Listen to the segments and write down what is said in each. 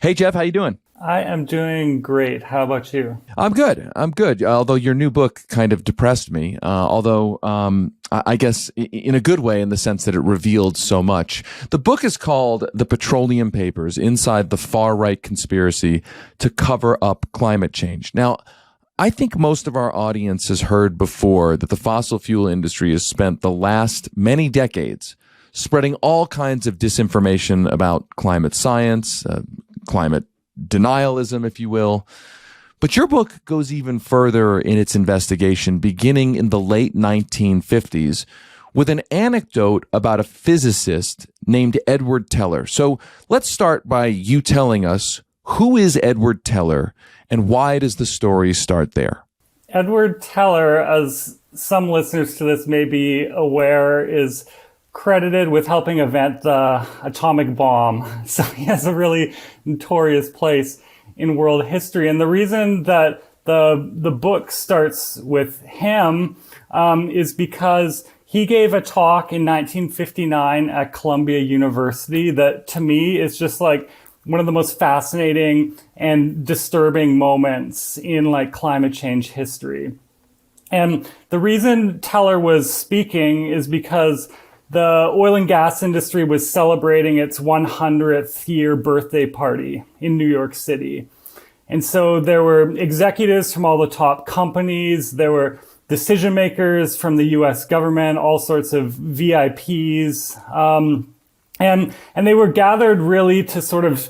Hey, Geoff, how you doing? I am doing great. How about you? I'm good. I'm good. Although your new book kind of depressed me. I guess in a good way, in the sense that it revealed so much. The book is called "The Petroleum Papers: Inside the Far Right Conspiracy to Cover Up Climate Change." Now, I think most of our audience has heard before that the fossil fuel industry has spent the last many decades spreading all kinds of disinformation about climate science, climate denialism, if you will. But your book goes even further in its investigation, beginning in the late 1950s with an anecdote about a physicist named Edward Teller. So let's start by you telling us, who is Edward Teller and why does the story start there? Edward Teller, as some listeners to this may be aware, is credited with helping invent the atomic bomb. So he has a really notorious place in world history. And the reason that the book starts with him is because he gave a talk in 1959 at Columbia University that, to me, is just like one of the most fascinating and disturbing moments in like climate change history. And the reason Teller was speaking is because the oil and gas industry was celebrating its 100th year birthday party in New York City. And so there were executives from all the top companies, there were decision makers from the US government, all sorts of VIPs, and they were gathered really to sort of,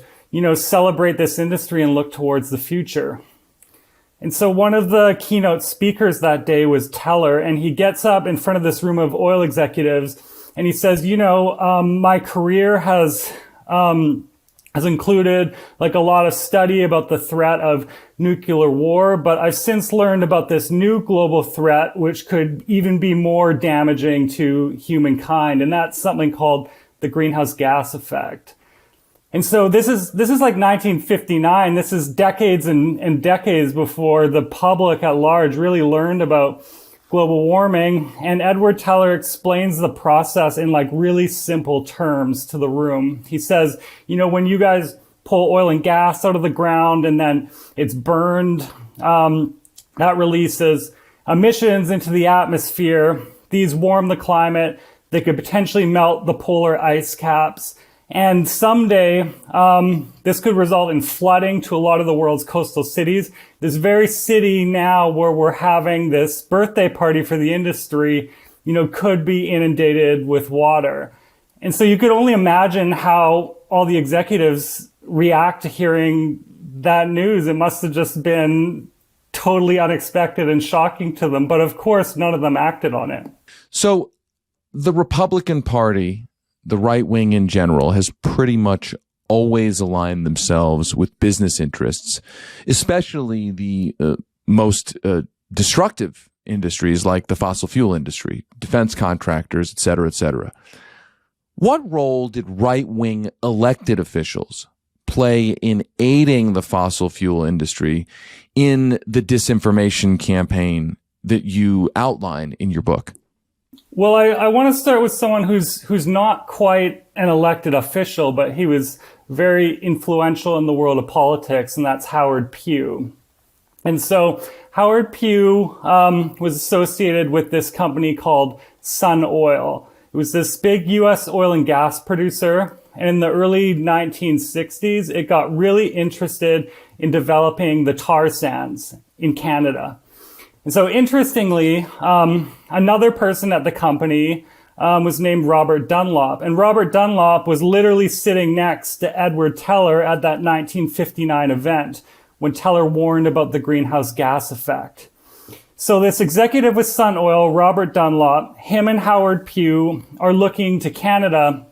celebrate this industry and look towards the future. And so one of the keynote speakers that day was Teller, and he gets up in front of this room of oil executives and he says, my career has included like a lot of study about the threat of nuclear war, but I've since learned about this new global threat, which could even be more damaging to humankind. And that's something called the greenhouse gas effect. And so this is like 1959. This is decades and decades before the public at large really learned about global warming. And Edward Teller explains the process in like really simple terms to the room. He says, when you guys pull oil and gas out of the ground and then it's burned, that releases emissions into the atmosphere. These warm the climate. They could potentially melt the polar ice caps. And someday, this could result in flooding to a lot of the world's coastal cities. This very city now where we're having this birthday party for the industry, could be inundated with water. And so you could only imagine how all the executives react to hearing that news. It must have just been totally unexpected and shocking to them. But of course, none of them acted on it. So the Republican Party, the right wing in general, has pretty much always aligned themselves with business interests, especially the most destructive industries like the fossil fuel industry, defense contractors, et cetera, et cetera. What role did right wing elected officials play in aiding the fossil fuel industry in the disinformation campaign that you outline in your book? Well, I want to start with someone who's not quite an elected official, but he was very influential in the world of politics, and that's Howard Pugh. And so Howard Pugh was associated with this company called Sun Oil. It was this big U.S. oil and gas producer, and in the early 1960s, it got really interested in developing the tar sands in Canada. And so interestingly, another person at the company was named Robert Dunlop. And Robert Dunlop was literally sitting next to Edward Teller at that 1959 event when Teller warned about the greenhouse gas effect. So this executive with Sun Oil, Robert Dunlop, him and Howard Pugh are looking to Canada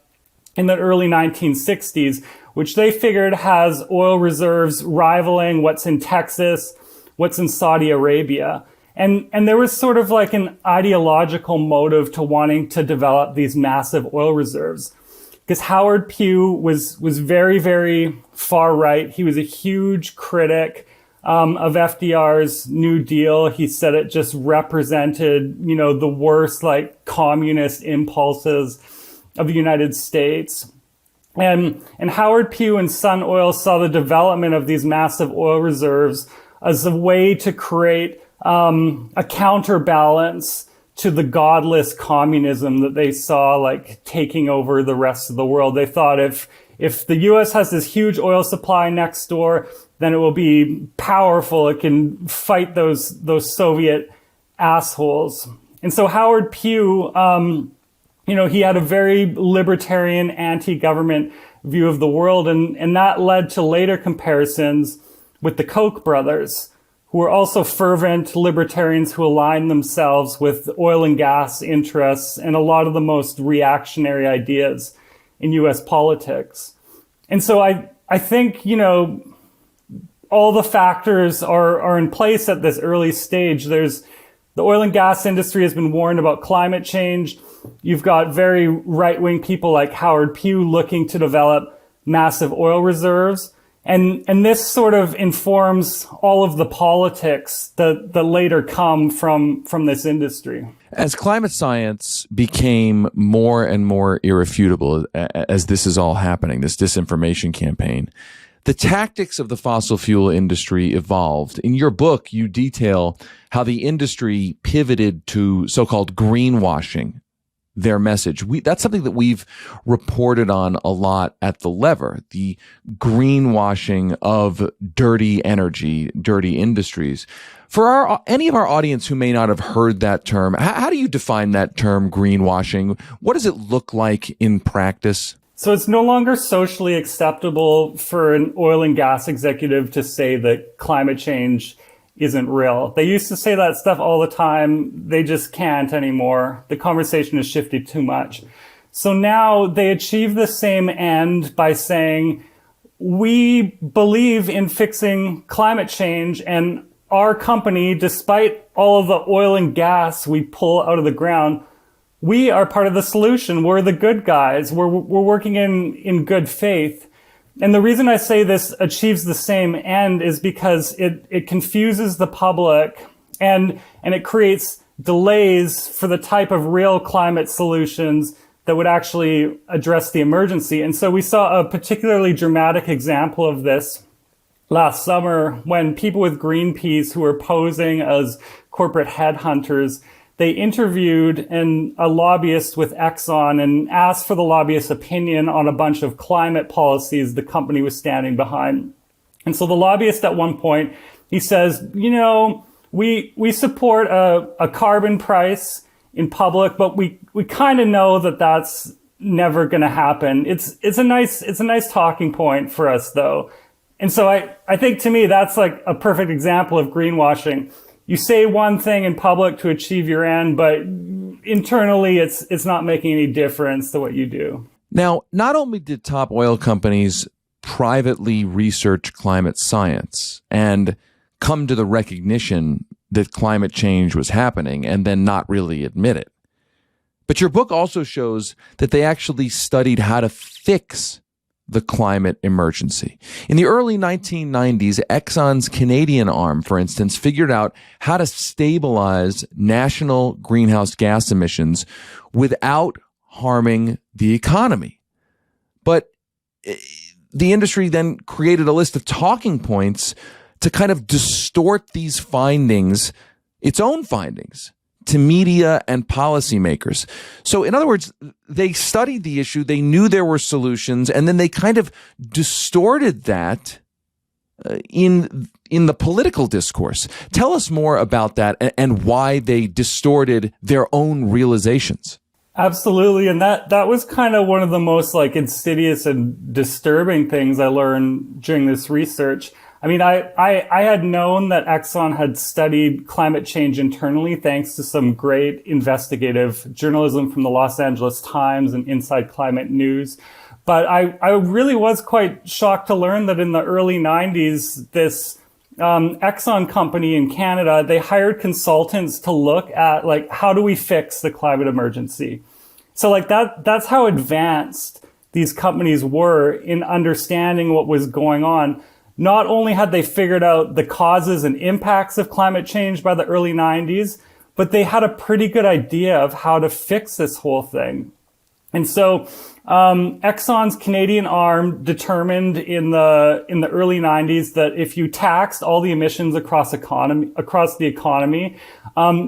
in the early 1960s, which they figured has oil reserves rivaling what's in Texas, what's in Saudi Arabia. And there was sort of like an ideological motive to wanting to develop these massive oil reserves. Because Howard Pugh was very, very far right. He was a huge critic of FDR's New Deal. He said it just represented, the worst like communist impulses of the United States. And Howard Pugh and Sun Oil saw the development of these massive oil reserves as a way to create a counterbalance to the godless communism that they saw like taking over the rest of the world. They thought if the US has this huge oil supply next door, then it will be powerful. It can fight those Soviet assholes. And so Howard Pugh, he had a very libertarian, anti-government view of the world, and that led to later comparisons with the Koch brothers, who were also fervent libertarians who aligned themselves with oil and gas interests and a lot of the most reactionary ideas in US politics. And so I think, all the factors are in place at this early stage. The oil and gas industry has been warned about climate change. You've got very right-wing people like Howard Pugh looking to develop massive oil reserves. And this sort of informs all of the politics that later come from this industry. As climate science became more and more irrefutable as this is all happening, this disinformation campaign, the tactics of the fossil fuel industry evolved. In your book, you detail how the industry pivoted to so-called greenwashing their message. That's something that we've reported on a lot at The Lever, the greenwashing of dirty energy, dirty industries. For any of our audience who may not have heard that term, how do you define that term, greenwashing? What does it look like in practice? So it's no longer socially acceptable for an oil and gas executive to say that climate change isn't real. They used to say that stuff all the time. They just can't anymore. The conversation has shifted too much. So now they achieve the same end by saying, we believe in fixing climate change, and our company, despite all of the oil and gas we pull out of the ground, we are part of the solution. We're the good guys. We're working in good faith. And the reason I say this achieves the same end is because it confuses the public and it creates delays for the type of real climate solutions that would actually address the emergency. And so we saw a particularly dramatic example of this last summer when people with Greenpeace who were posing as corporate headhunters, they interviewed a lobbyist with Exxon and asked for the lobbyist's opinion on a bunch of climate policies the company was standing behind. And so the lobbyist at one point, he says, we support a carbon price in public, but we kind of know that that's never going to happen. It's a nice talking point for us though. And so I think to me, that's like a perfect example of greenwashing. You say one thing in public to achieve your end, but internally it's not making any difference to what you do. Now, not only did top oil companies privately research climate science and come to the recognition that climate change was happening and then not really admit it, but your book also shows that they actually studied how to fix the climate emergency. In the early 1990s, Exxon's Canadian arm, for instance, figured out how to stabilize national greenhouse gas emissions without harming the economy. But the industry then created a list of talking points to kind of distort these findings, its own findings, to media and policymakers. So in other words, they studied the issue, they knew there were solutions, and then they kind of distorted that in the political discourse. Tell us more about that and why they distorted their own realizations. Absolutely. And that was kind of one of the most insidious and disturbing things I learned during this research. I mean, I had known that Exxon had studied climate change internally thanks to some great investigative journalism from the Los Angeles Times and Inside Climate News. But I really was quite shocked to learn that in the early 90s, this Exxon company in Canada, they hired consultants to look at how do we fix the climate emergency? So that's how advanced these companies were in understanding what was going on. Not only had they figured out the causes and impacts of climate change by the early 90s, but they had a pretty good idea of how to fix this whole thing. And so Exxon's Canadian arm determined in the early 90s that if you taxed all the emissions across the economy,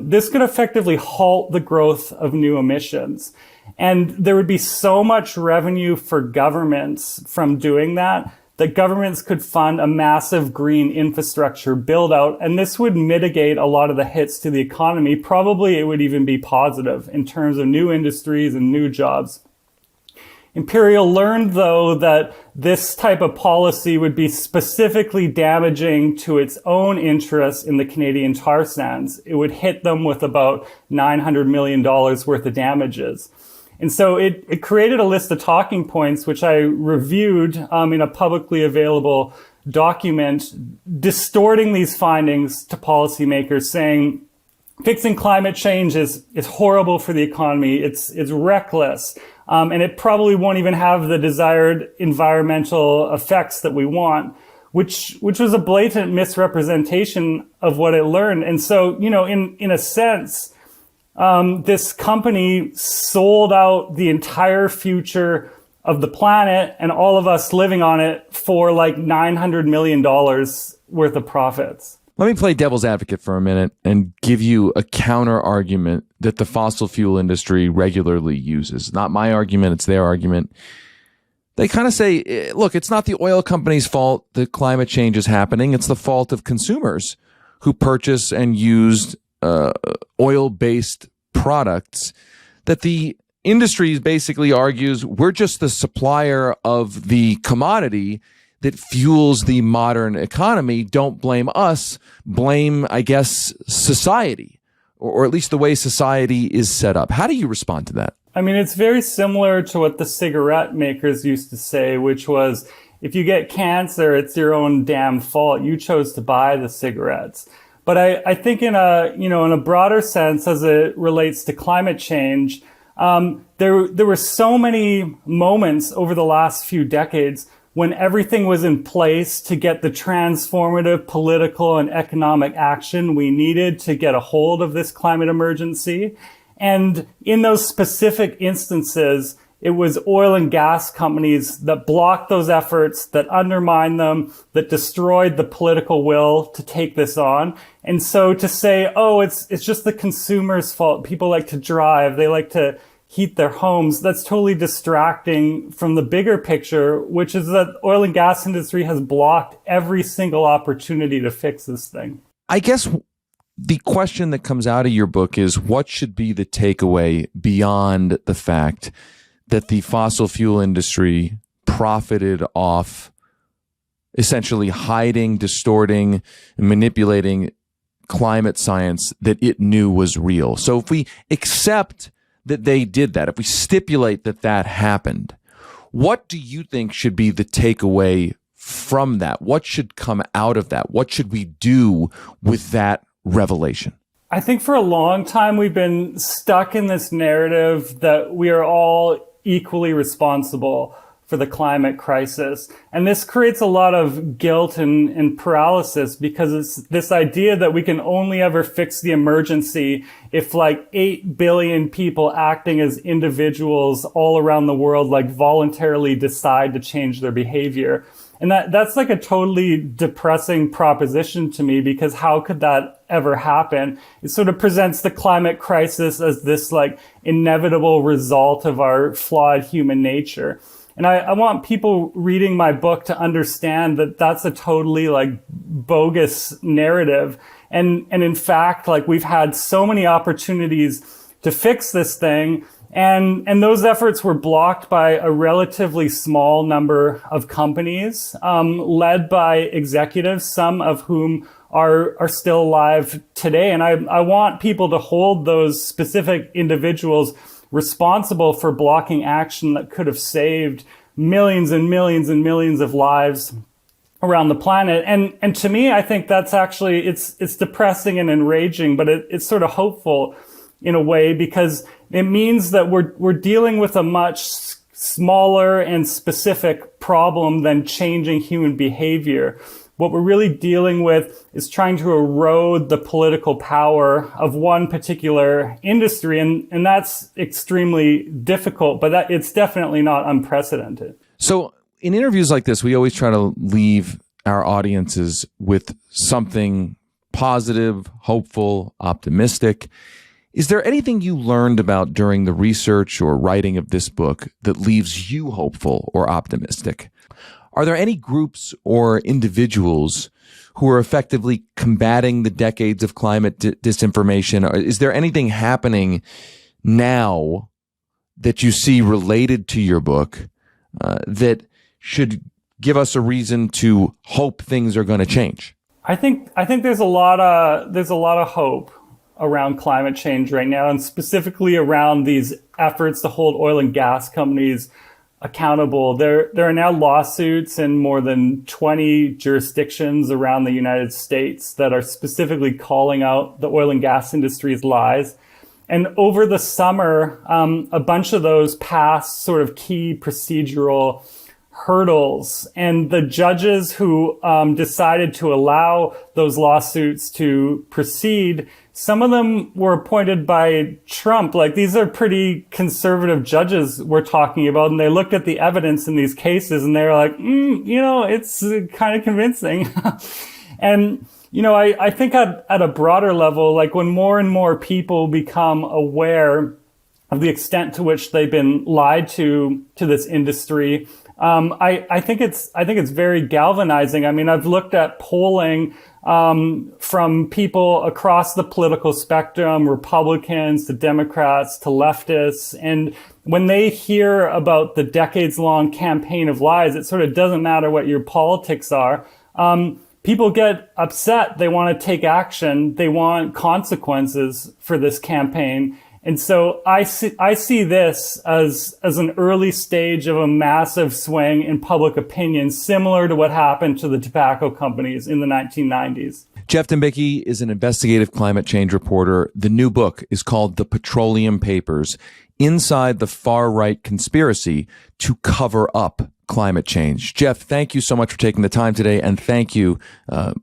this could effectively halt the growth of new emissions. And there would be so much revenue for governments from doing that governments could fund a massive green infrastructure build out. And this would mitigate a lot of the hits to the economy. Probably it would even be positive in terms of new industries and new jobs. Imperial learned, though, that this type of policy would be specifically damaging to its own interests in the Canadian tar sands. It would hit them with about $900 million worth of damages. And so it created a list of talking points, which I reviewed in a publicly available document, distorting these findings to policymakers, saying fixing climate change is horrible for the economy. It's reckless. And it probably won't even have the desired environmental effects that we want, which was a blatant misrepresentation of what it learned. And so, in a sense, this company sold out the entire future of the planet and all of us living on it for like $900 million worth of profits. Let me play devil's advocate for a minute and give you a counter argument that the fossil fuel industry regularly uses. Not my argument, it's their argument. They kind of say, look, it's not the oil company's fault that climate change is happening. It's the fault of consumers who purchase and use oil-based products. That the industry basically argues we're just the supplier of the commodity that fuels the modern economy. Don't blame us. Blame, I guess, society, or at least the way society is set up. How do you respond to that? I mean, it's very similar to what the cigarette makers used to say, which was, if you get cancer, it's your own damn fault. You chose to buy the cigarettes. But I think in a broader sense, as it relates to climate change, there were so many moments over the last few decades when everything was in place to get the transformative political and economic action we needed to get a hold of this climate emergency. And in those specific instances, it was oil and gas companies that blocked those efforts, that undermined them, that destroyed the political will to take this on. And so to say, oh, it's just the consumer's fault. People like to drive. They like to heat their homes. That's totally distracting from the bigger picture, which is that oil and gas industry has blocked every single opportunity to fix this thing. I guess the question that comes out of your book is, what should be the takeaway beyond the fact that the fossil fuel industry profited off essentially hiding, distorting, and manipulating climate science that it knew was real? So if we accept that they did that, if we stipulate that that happened, what do you think should be the takeaway from that? What should come out of that? What should we do with that revelation? I think for a long time we've been stuck in this narrative that we are all equally responsible for the climate crisis. And this creates a lot of guilt and paralysis, because it's this idea that we can only ever fix the emergency if like 8 billion people acting as individuals all around the world like voluntarily decide to change their behavior. And that's like a totally depressing proposition to me, because how could that ever happen? It sort of presents the climate crisis as this like inevitable result of our flawed human nature. And I want people reading my book to understand that that's a totally like bogus narrative. And in fact, like we've had so many opportunities to fix this thing. And those efforts were blocked by a relatively small number of companies, led by executives, some of whom are still alive today. And I want people to hold those specific individuals responsible for blocking action that could have saved millions and millions and millions of lives around the planet. And to me, I think that's actually, it's depressing and enraging, but it's sort of hopeful in a way, because it means that we're dealing with a much smaller and specific problem than changing human behavior. What we're really dealing with is trying to erode the political power of one particular industry. And that's extremely difficult, but it's definitely not unprecedented. So in interviews like this, we always try to leave our audiences with something positive, hopeful, optimistic. Is there anything you learned about during the research or writing of this book that leaves you hopeful or optimistic? Are there any groups or individuals who are effectively combating the decades of climate disinformation? Or is there anything happening now that you see related to your book that should give us a reason to hope things are going to change? I think there's a lot of hope around climate change right now, and specifically around these efforts to hold oil and gas companies accountable. There are now lawsuits in more than 20 jurisdictions around the United States that are specifically calling out the oil and gas industry's lies. And over the summer, a bunch of those passed sort of key procedural hurdles. And the judges who decided to allow those lawsuits to proceed, some of them were appointed by Trump. Like, these are pretty conservative judges we're talking about. And they looked at the evidence in these cases and they were like, it's kind of convincing. And, I think at a broader level, like when more and more people become aware of the extent to which they've been lied to this industry, I think it's very galvanizing. I mean, I've looked at polling from people across the political spectrum, Republicans to Democrats to leftists, and when they hear about the decades-long campaign of lies, it sort of doesn't matter what your politics are. People get upset. They want to take action. They want consequences for this campaign. And so I see this as an early stage of a massive swing in public opinion, similar to what happened to the tobacco companies in the 1990s. Geoff Dembicki is an investigative climate change reporter. The new book is called The Petroleum Papers: Inside the Far-Right Conspiracy to Cover Up Climate Change. Geoff, thank you so much for taking the time today, and thank you,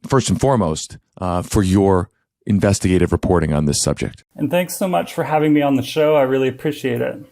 first and foremost, for your investigative reporting on this subject. And thanks so much for having me on the show. I really appreciate it.